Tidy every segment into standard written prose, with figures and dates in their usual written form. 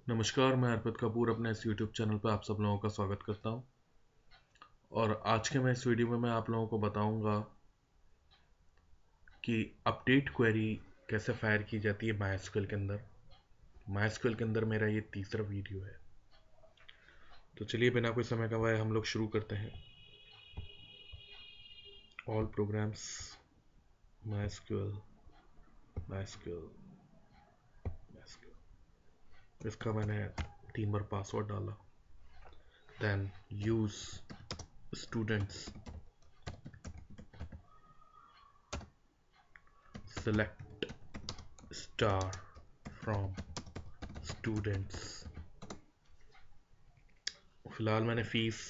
नमस्कार, मैं अर्पित कपूर अपने इस यूट्यूब चैनल पर आप सब लोगों का स्वागत करता हूं। और आज के मैं इस वीडियो में मैं आप लोगों को बताऊंगा कि अपडेट क्वेरी कैसे फायर की जाती है माइस्क्यूएल के अंदर। माइस्क्यूएल के अंदर मेरा ये तीसरा वीडियो है। तो चलिए बिना कोई समय गंवाए हम लोग शुरू करते हैं। All programs, MySQL, MySQL, MySQL. इसका मैंने 3 बार पासवर्ड डाला। Then use students, select star from students. फिलहाल मैंने फीस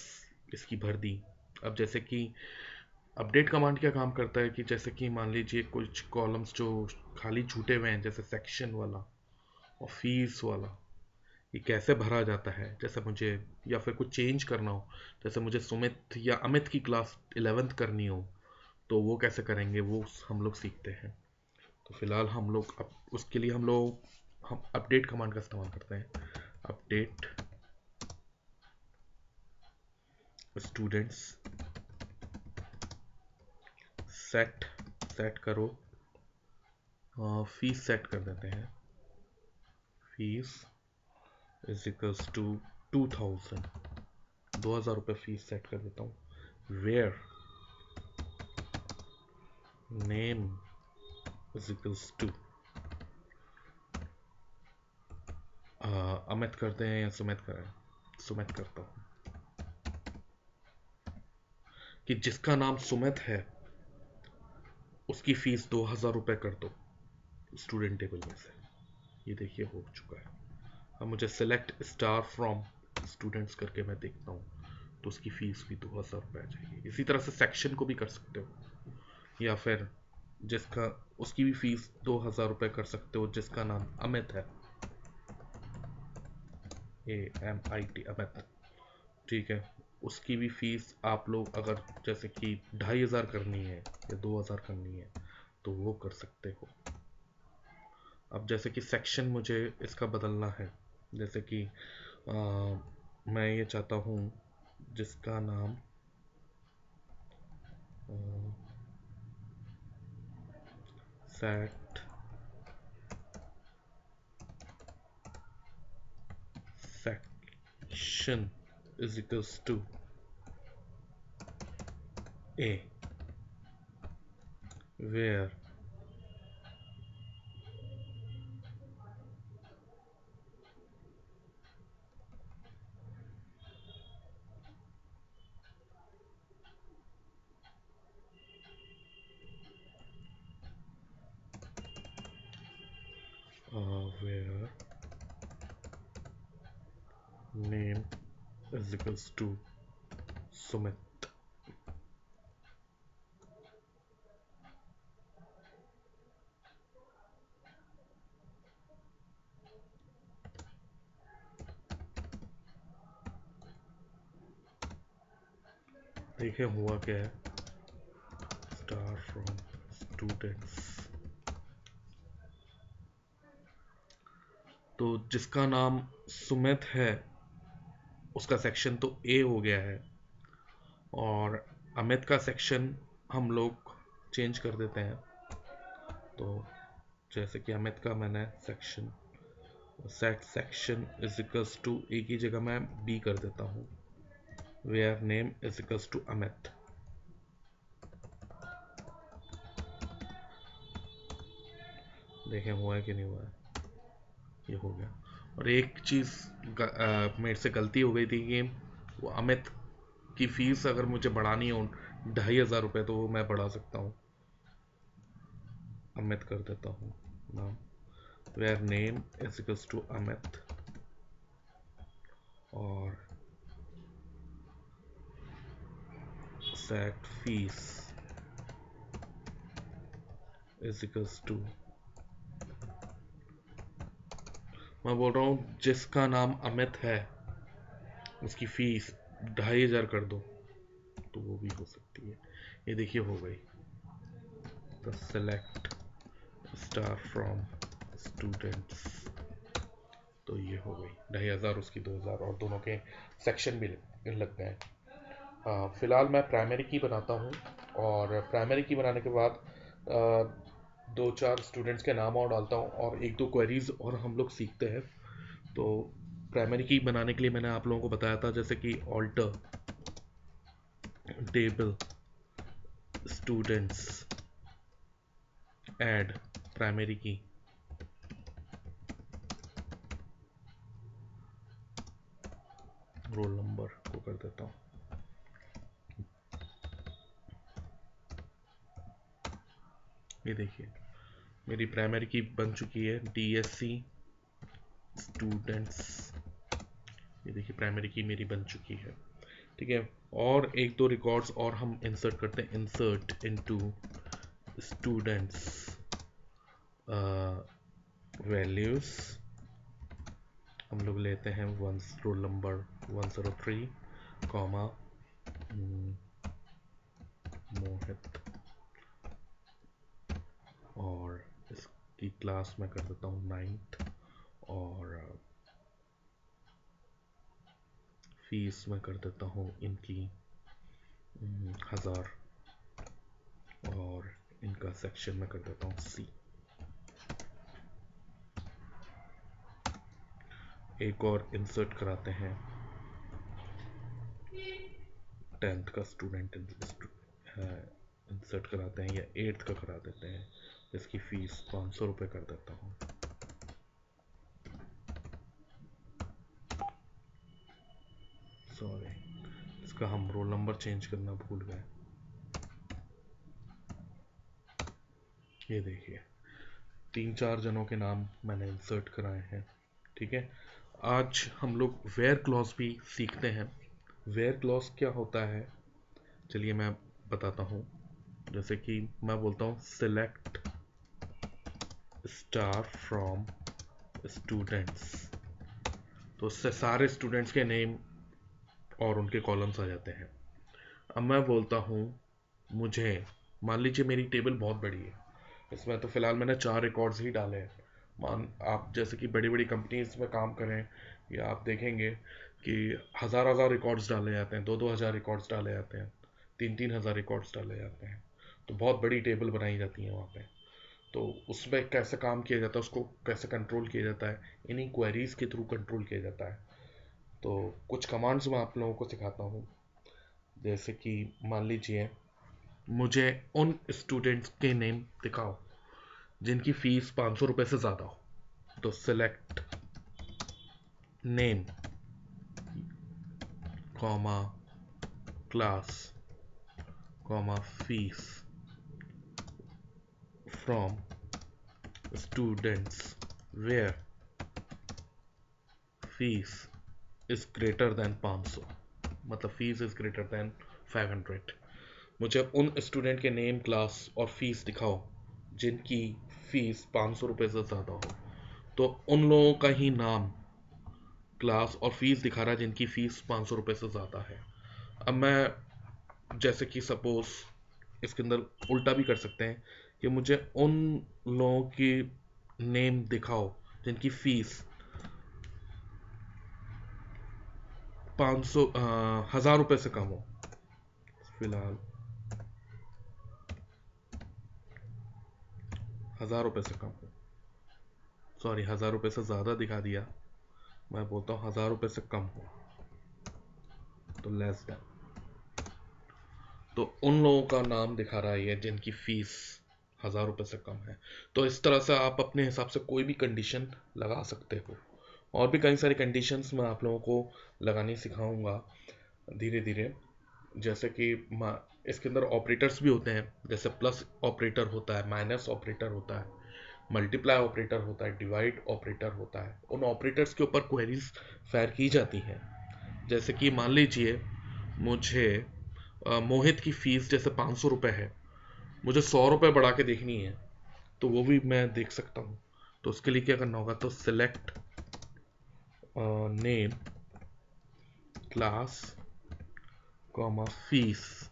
इसकी भर दी। अब जैसे कि अपडेट कमांड क्या काम करता है कि जैसे कि मान लीजिए कुछ कॉलम्स जो खाली छूटे हुए हैं, जैसे सेक्शन वाला और फीस वाला, ये कैसे भरा जाता है। जैसे मुझे या फिर कुछ चेंज करना हो, जैसे मुझे सुमित या अमित की क्लास 11th करनी हो, तो वो कैसे करेंगे वो हम लोग सीखते हैं। तो फिलहाल हम लोग अब उसके लिए हम अपडेट कमांड का इस्तेमाल करते हैं। अपडेट स्टूडेंट्स, सेट सेट करो, फीस सेट कर देते हैं। फीस इज इक्वल्स टू 2000, 2000 रुपये फीस सेट कर देता हूँ। Where name is equals to Amit करते हैं या सुमित करें। सुमित करता हूँ कि जिसका नाम सुमित है उसकी फीस 2000 रुपये कर दो स्टूडेंट टेबल में से। ये देखिए हो चुका है। अब मुझे सेलेक्ट स्टार फ्रॉम स्टूडेंट्स करके मैं देखता हूँ, तो उसकी फीस भी 2000 रुपये आ जाएगी। इसी तरह से सेक्शन को भी कर सकते हो, या फिर जिसका उसकी भी फीस 2000 रुपये कर सकते हो जिसका नाम अमित है, AMIT, अमित। ठीक है, उसकी भी फीस आप लोग अगर जैसे कि 2500 करनी है या 2000 करनी है तो वो कर सकते हो। अब जैसे कि सेक्शन मुझे इसका बदलना है, जैसे कि मैं ये चाहता हूँ जिसका नाम set section is equals to A, where where name is equals to Sumit। देखिए हुआ क्या है। स्टार फ्रॉम स्टूडेंट्स, तो जिसका नाम सुमित है उसका सेक्शन तो ए हो गया है, और अमित का सेक्शन हम लोग चेंज कर देते हैं। तो जैसे कि अमित का मैंने section set section is equals to A की जगह मैं बी कर देता हूँ। Where name is equals to Amit. देखें हुआ है कि नहीं हुआ है। ये हो गया। और एक चीज़ मेरे से गलती हो गई थी कि वो अमित की फीस अगर मुझे बढ़ानी हो 2500 रुपये तो वो मैं बढ़ा सकता हूँ। अमित कर देता हूँ नाम। Where name is equals to Amit, और set fees is equals to, मैं बोल रहा हूँ जिसका नाम अमित है उसकी फीस 2500 कर दो, तो वो भी हो सकती है। ये देखिए हो गई। तो सेलेक्ट स्टार फ्रॉम स्टूडेंट्स, तो ये हो गई 2500, उसकी 2000, और दोनों के सेक्शन भी लग गए। फिलहाल मैं प्राइमरी की बनाता हूँ, और प्राइमरी की बनाने के बाद दो चार स्टूडेंट्स के नाम और डालता हूँ, और एक दो क्वेरीज और हम लोग सीखते हैं। तो प्राइमरी की बनाने के लिए मैंने आप लोगों को बताया था, जैसे कि alter table students, add primary key, roll number को कर देता हूँ। ये देखिए मेरी प्राइमरी की बन चुकी है, DSC स्टूडेंट्स। ये देखिए प्राइमरी की मेरी बन चुकी है, ठीक है। और एक दो रिकॉर्ड्स और हम इंसर्ट करते हैं, इंसर्ट इनटू स्टूडेंट्स वैल्यूज। हम लोग लेते हैं रोल नंबर 103, कॉमा मोहित, और इसकी क्लास में कर देता हूँ 9th, और फीस में कर देता हूँ इनकी 1000, और इनका सेक्शन में कर देता हूँ C। एक और इंसर्ट कराते हैं 10th का स्टूडेंट इंसर्ट कराते हैं, या 8th का करा देते हैं, इसकी फीस 500 रुपये कर देता हूँ। सॉरी, इसका हम रोल नंबर चेंज करना भूल गए। ये देखिए 3-4 जनों के नाम मैंने इंसर्ट कराए हैं, ठीक है। आज हम लोग वेयर क्लॉज भी सीखते हैं। वेयर क्लॉज क्या होता है, चलिए मैं बताता हूँ। जैसे कि मैं बोलता हूँ सिलेक्ट स्टार फ्रॉम स्टूडेंट्स, तो उससे सारे स्टूडेंट्स के नेम और उनके कॉलम्स आ जाते हैं। अब मैं बोलता हूँ मुझे, मान लीजिए मेरी टेबल बहुत बड़ी है, इसमें तो फिलहाल मैंने 4 रिकॉर्ड्स ही डाले हैं। मान आप जैसे कि बड़ी बड़ी कंपनीज में काम करें, या आप देखेंगे कि हज़ार हज़ार रिकॉर्ड्स डाले जाते हैं, 2-2 हज़ार रिकॉर्ड्स डाले जाते हैं, 3-3 हज़ार रिकॉर्ड्स डाले जाते हैं। तो बहुत बड़ी टेबल बनाई जाती है वहाँ पे। तो उसमें कैसे काम किया जाता है, उसको कैसे कंट्रोल किया जाता है, इन्हीं क्वेरीज के थ्रू कंट्रोल किया जाता है। तो कुछ कमांड्स मैं आप लोगों को सिखाता हूँ। जैसे कि मान लीजिए मुझे उन स्टूडेंट्स के नेम दिखाओ जिनकी फीस 500 रुपये से ज़्यादा हो। तो select name, comma class, comma fees from students where fees is greater than 500, मतलब फीस इज ग्रेटर देन 500। मुझे उन स्टूडेंट के नेम, क्लास और फीस दिखाओ जिनकी फीस 500 रुपये से ज़्यादा हो। तो उन लोगों का ही नाम, क्लास और फीस दिखा रहा है जिनकी फीस 500 रुपये से ज़्यादा है। अब मैं जैसे कि सपोज इसके अंदर उल्टा भी कर सकते हैं कि मुझे उन लोगों की नेम दिखाओ जिनकी फीस 500 1000 रुपये से कम हो। फिलहाल 1000 रुपये से कम हो, सॉरी 1000 रुपये से ज़्यादा दिखा दिया, मैं बोलता हूँ 1000 रुपये से कम हो, तो लेस देन। तो उन लोगों का नाम दिखा रहा है ये जिनकी फीस 1000 रुपये से कम है। तो इस तरह से आप अपने हिसाब से कोई भी कंडीशन लगा सकते हो। और भी कई सारी कंडीशंस मैं आप लोगों को लगानी सिखाऊंगा धीरे धीरे। जैसे कि इसके अंदर ऑपरेटर्स भी होते हैं, जैसे प्लस ऑपरेटर होता है, माइनस ऑपरेटर होता है, मल्टीप्लाई ऑपरेटर होता है, डिवाइड ऑपरेटर होता है। उन ऑपरेटर्स के ऊपर क्वेरीज फायर की जाती हैं। जैसे कि मान लीजिए मुझे मोहित की फीस जैसे 500 रुपये है, मुझे 100 रुपये बढ़ा के देखनी है, तो वो भी मैं देख सकता हूँ। तो उसके लिए क्या करना होगा, तो select name, class, comma fees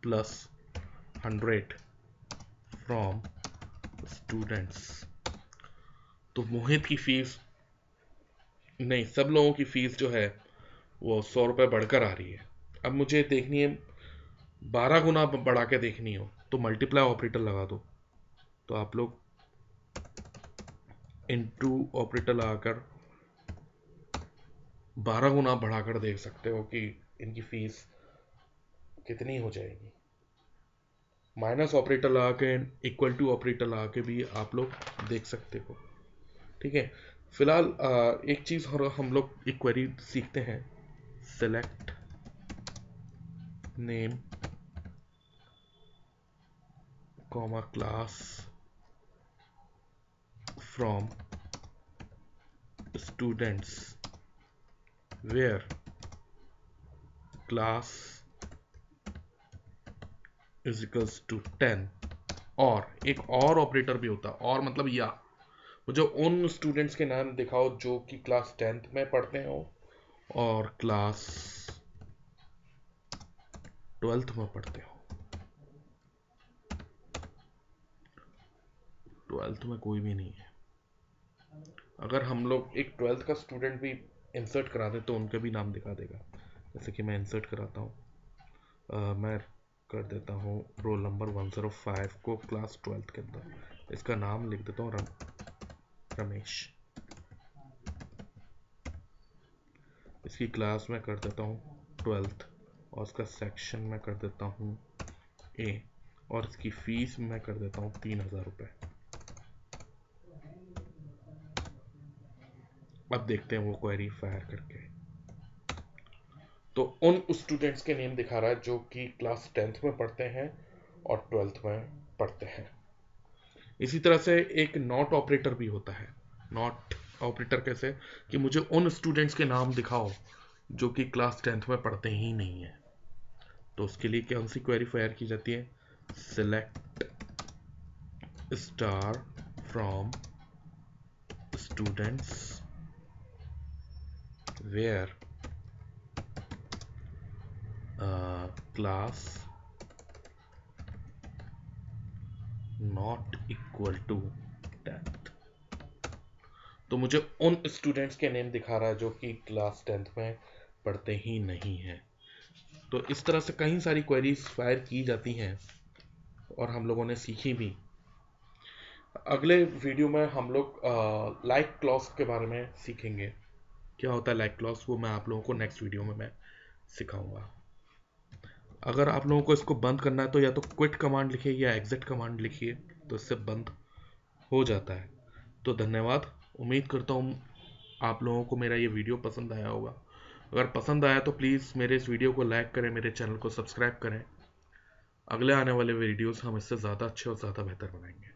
plus 100 from students. तो मोहित की फीस नहीं, सब लोगों की फीस जो है वो 100 रुपये बढ़कर आ रही है। अब मुझे देखनी है 12 गुना बढ़ा के देखनी हो तो मल्टीप्लाई ऑपरेटर लगा दो, तो आप लोग इनटू ऑपरेटर लगाकर 12 गुना बढ़ाकर देख सकते हो कि इनकी फीस कितनी हो जाएगी। माइनस ऑपरेटर लगा के, इक्वल टू ऑपरेटर लगा के भी आप लोग देख सकते हो। ठीक है, फिलहाल एक चीज और हम लोग एक क्वेरी सीखते हैं। Select name comma class from students where class is equals to 10। और एक और ऑपरेटर भी होता है, और मतलब या मुझे उन स्टूडेंट्स के नाम दिखाओ जो कि क्लास 10th में पढ़ते हो और क्लास 12th में पढ़ते हो। 12th में कोई भी नहीं है। अगर हम लोग एक 12th का स्टूडेंट भी इंसर्ट करा दें तो उनके भी नाम दिखा देगा। जैसे कि मैं इंसर्ट कराता हूँ, मैं कर देता हूँ रोल नंबर 105 को क्लास 12th के अंदर, इसका नाम लिख देता हूँ रमेश। इसकी क्लास में कर देता हूँ 12th और उसका सेक्शन में कर देता हूँ ए, और इसकी फीस मैं कर देता हूँ 3000 रुपये। अब देखते हैं वो क्वेरी फायर करके, तो उन स्टूडेंट्स के नेम दिखा रहा है जो कि क्लास 10th में पढ़ते हैं और 12th में पढ़ते हैं। इसी तरह से एक नॉट ऑपरेटर भी होता है। नॉट ऑपरेटर कैसे, कि मुझे उन स्टूडेंट्स के नाम दिखाओ जो कि क्लास 10th में पढ़ते ही नहीं है। तो उसके लिए कौन सी क्वेरी फायर की जाती है? Select star from students where class not equal to 10th। तो मुझे उन स्टूडेंट्स के नेम दिखा रहा है जो कि क्लास 10th में पढ़ते ही नहीं है। तो इस तरह से कई सारी क्वेरीज फायर की जाती हैं और हम लोगों ने सीखी भी। अगले वीडियो में हम लोग लाइक क्लॉज के बारे में सीखेंगे। क्या होता है लाइक क्लॉज, वो मैं आप लोगों को नेक्स्ट वीडियो में मैं सिखाऊंगा। अगर आप लोगों को इसको बंद करना है तो या तो क्विट कमांड लिखिए या एग्जिट कमांड लिखिए, तो इससे बंद हो जाता है। तो धन्यवाद। उम्मीद करता हूँ आप लोगों को मेरा ये वीडियो पसंद आया होगा। अगर पसंद आया तो प्लीज़ मेरे इस वीडियो को लाइक करें, मेरे चैनल को सब्सक्राइब करें। अगले आने वाले वीडियोस हम इससे ज़्यादा अच्छे और ज़्यादा बेहतर बनाएंगे।